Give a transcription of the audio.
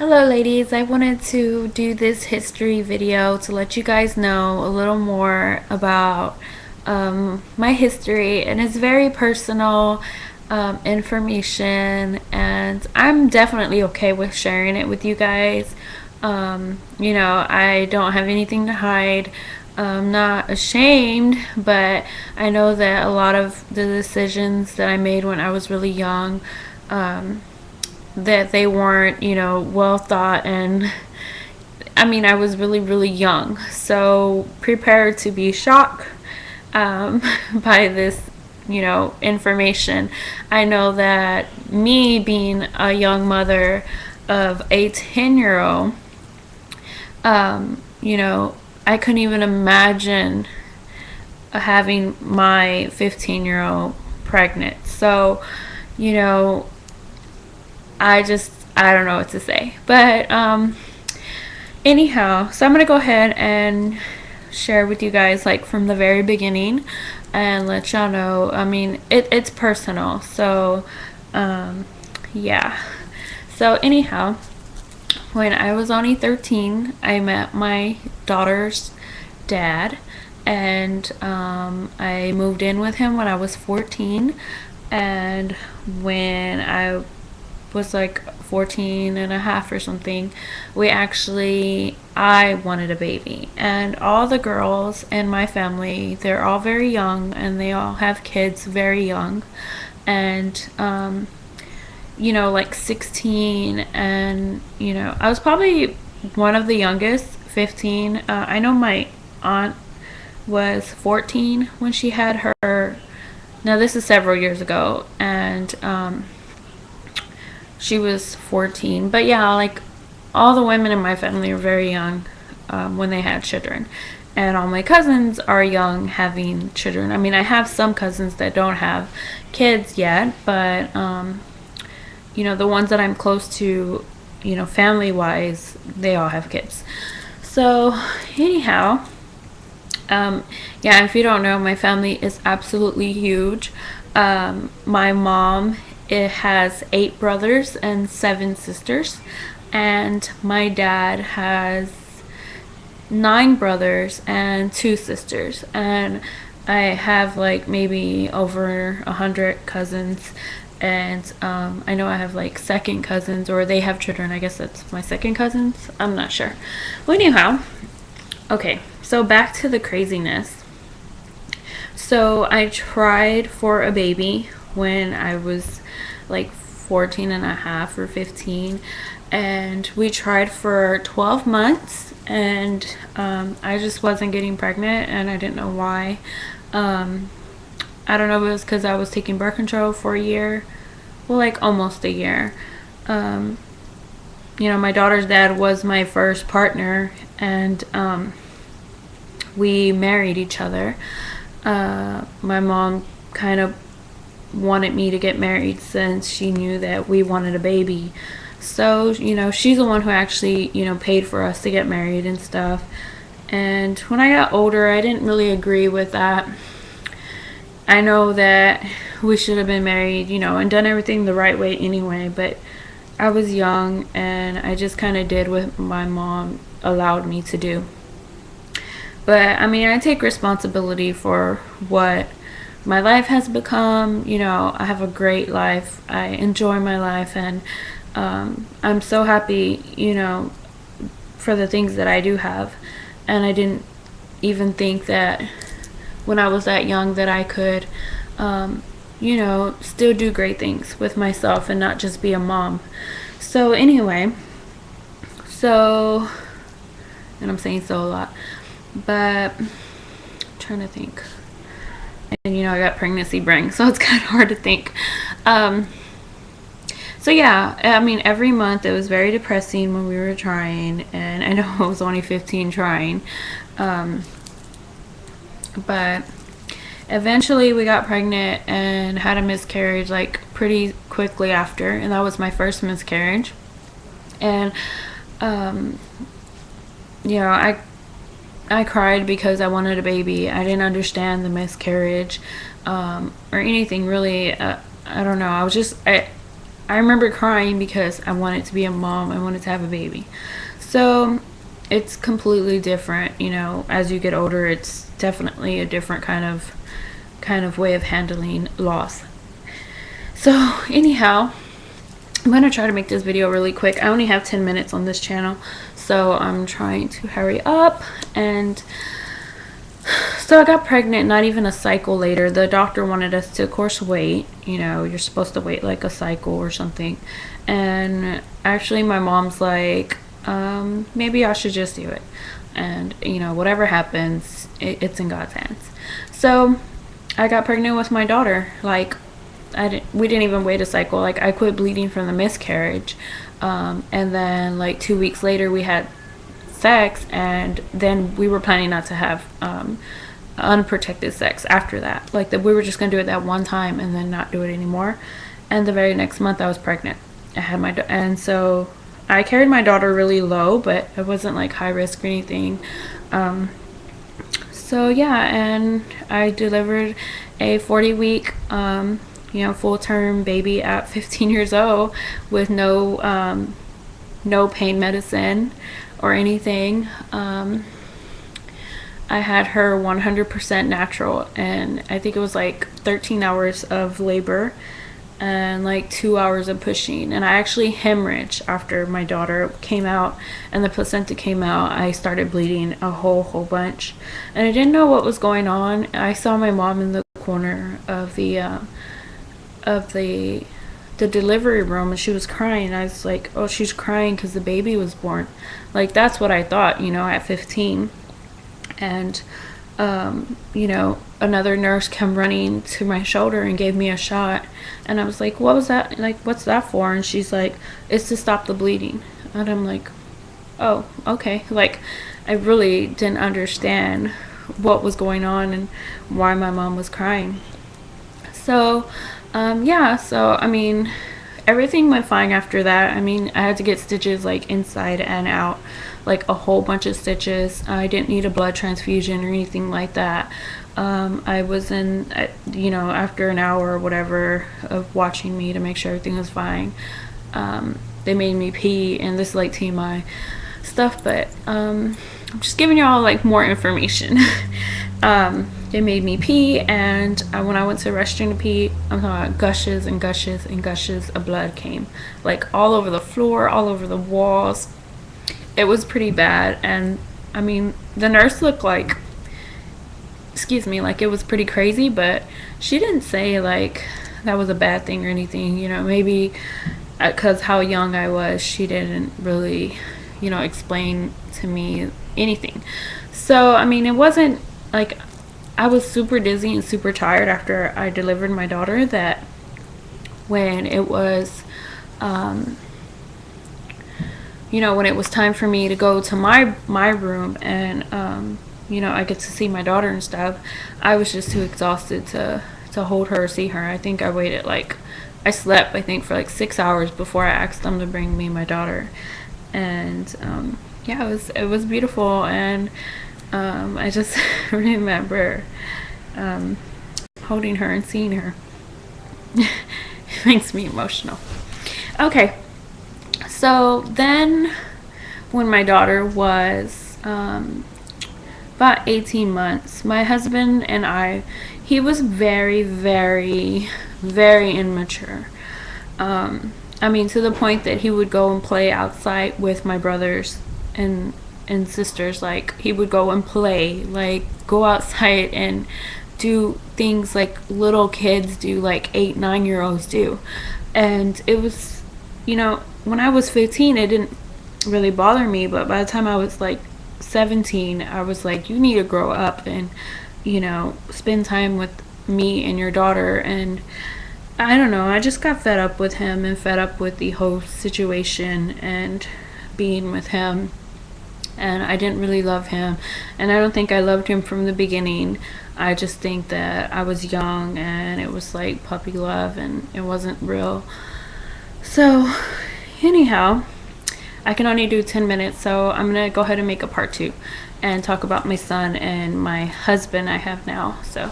Hello ladies, I wanted to do this history video to let you guys know a little more about my history, and it's very personal information, and I'm definitely okay with sharing it with you guys. I don't have anything to hide. I'm not ashamed, but I know that a lot of the decisions that I made when I was really young, that they weren't, well thought. And I mean, I was really, really young. So prepare to be shocked by this, information. I know that me being a young mother of a 10-year-old, I couldn't even imagine having my 15-year-old pregnant. So, you know, I don't know what to say. But anyhow, so I'm gonna go ahead and share with you guys like from the very beginning and let y'all know. I mean, it's personal. So yeah. So anyhow, when I was only 13, I met my daughter's dad, and I moved in with him when I was 14. And when I was like 14 and a half or something, I wanted a baby. And all the girls in my family, they're all very young and they all have kids very young. And like 16. And I was probably one of the youngest, 15. I know my aunt was 14 when she had her. Now this is several years ago, and she was 14. But yeah, like all the women in my family are very young when they had children. And all my cousins are young having children. I mean, I have some cousins that don't have kids yet, but the ones that I'm close to, family wise, they all have kids. So anyhow, yeah, if you don't know, my family is absolutely huge. My mom, it has 8 brothers and 7 sisters, and my dad has 9 brothers and 2 sisters, and I have like maybe over 100 cousins. And I know I have like second cousins, or they have children. I guess that's my second cousins. I'm not sure. Well, anyhow, okay, so back to the craziness. So I tried for a baby when I was like 14 and a half or 15, and we tried for 12 months, and I just wasn't getting pregnant, and I didn't know why. I don't know if it was because I was taking birth control for a year. Well, like almost a year. My daughter's dad was my first partner, and we married each other. My mom kind of wanted me to get married since she knew that we wanted a baby. So, she's the one who actually, paid for us to get married and stuff. And when I got older, I didn't really agree with that. I know that we should have been married, and done everything the right way anyway, but I was young and I just kind of did what my mom allowed me to do. But I mean, I take responsibility for what my life has become. I have a great life. I enjoy my life, and I'm so happy, for the things that I do have. And I didn't even think that when I was that young that I could, still do great things with myself and not just be a mom. So anyway, and I'm saying so a lot, but I'm trying to think. And I got pregnancy brain, so it's kind of hard to think. So yeah, I mean, every month it was very depressing when we were trying, and I know I was only 15 trying. But eventually we got pregnant and had a miscarriage like pretty quickly after, and that was my first miscarriage. And I cried because I wanted a baby. I didn't understand the miscarriage or anything really. I don't know. I remember crying because I wanted to be a mom. I wanted to have a baby. So it's completely different, you know, as you get older. It's definitely a different kind of way of handling loss. So anyhow, I'm gonna try to make this video really quick. I only have 10 minutes on this channel, so I'm trying to hurry up. And so I got pregnant not even a cycle later. The doctor wanted us to, of course, wait. You know, you're supposed to wait like a cycle or something. And actually my mom's like, maybe I should just do it. And, you know, whatever happens, it's in God's hands. So I got pregnant with my daughter. Like, we didn't even wait a cycle. Like, I quit bleeding from the miscarriage. And then like 2 weeks later we had sex, and then we were planning not to have unprotected sex after that. Like, that we were just gonna do it that one time and then not do it anymore. And the very next month I was pregnant. I had my and so I carried my daughter really low, but it wasn't like high risk or anything. So yeah, and I delivered a 40-week you know, full-term baby at 15 years old with no pain medicine or anything. I had her 100% natural, and I think it was like 13 hours of labor and like 2 hours of pushing. And I actually hemorrhaged after my daughter came out and the placenta came out. I started bleeding a whole bunch, and I didn't know what was going on. I saw my mom in the corner of the delivery room, and she was crying. I was like, oh, she's crying because the baby was born. Like, that's what I thought, you know, at 15. And you know, another nurse came running to my shoulder and gave me a shot, and I was like, what was that? Like, what's that for? And she's like, it's to stop the bleeding. And I'm like, oh, okay. Like, I really didn't understand what was going on and why my mom was crying. So yeah, so I mean, everything went fine after that. I mean, I had to get stitches like inside and out, like a whole bunch of stitches. I didn't need a blood transfusion or anything like that. I was in, you know, after an hour or whatever of watching me to make sure everything was fine, they made me pee, and this is like TMI stuff, but I'm just giving y'all like more information. They made me pee, and when I went to the restroom to pee, I'm talking about gushes and gushes and gushes of blood came, like all over the floor, all over the walls. It was pretty bad. And I mean, the nurse looked like, excuse me, like it was pretty crazy, but she didn't say like that was a bad thing or anything, you know. Maybe because how young I was, she didn't really, you know, explain to me anything. So I mean, it wasn't like, I was super dizzy and super tired after I delivered my daughter, that when it was you know, when it was time for me to go to my room and you know, I get to see my daughter and stuff, I was just too exhausted to hold her or see her. I think I waited, like, I slept, I think, for like 6 hours before I asked them to bring me my daughter. And yeah, it was beautiful. And I just remember holding her and seeing her. It makes me emotional. Okay, so then when my daughter was about 18 months, my husband and I, he was very, very, very immature. I mean, to the point that he would go and play outside with my brothers and sisters. Like, he would go and play, like go outside and do things like little kids do, like 8-9-year-olds do. And it was, you know, when I was 15, it didn't really bother me, but by the time I was like 17, I was like, you need to grow up and, you know, spend time with me and your daughter. And I don't know, I just got fed up with him and fed up with the whole situation and being with him. And I didn't really love him, and I don't think I loved him from the beginning. I just think that I was young and it was like puppy love and it wasn't real. So anyhow, I can only do 10 minutes, so I'm gonna go ahead and make a part 2 and talk about my son and my husband I have now. So